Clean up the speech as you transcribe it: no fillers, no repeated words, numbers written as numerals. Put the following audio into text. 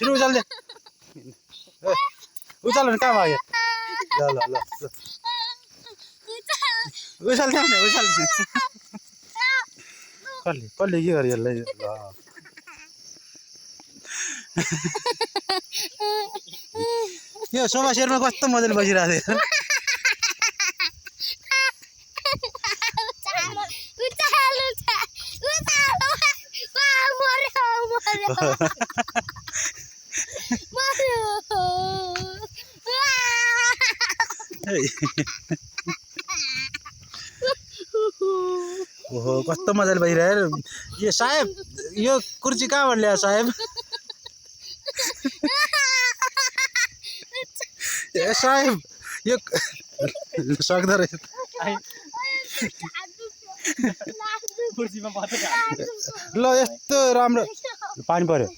छिटो उचाल दे उचाल भने कहाँ भयो ल ल ल उचाल दे भने उचाल दे कसले कसले के गर्यो यसलाई ल यो सोफा सेटमा कस्तो मजाले बसिरहेको थियो ओहो कस्तो मजाले बसिरह्यो यो साहेब यो कुर्सी कहाँबाट ल्यायो साहेब ए साहेब यो सक्दो रहेछ ल यस्तो राम्रो पानी पर्यो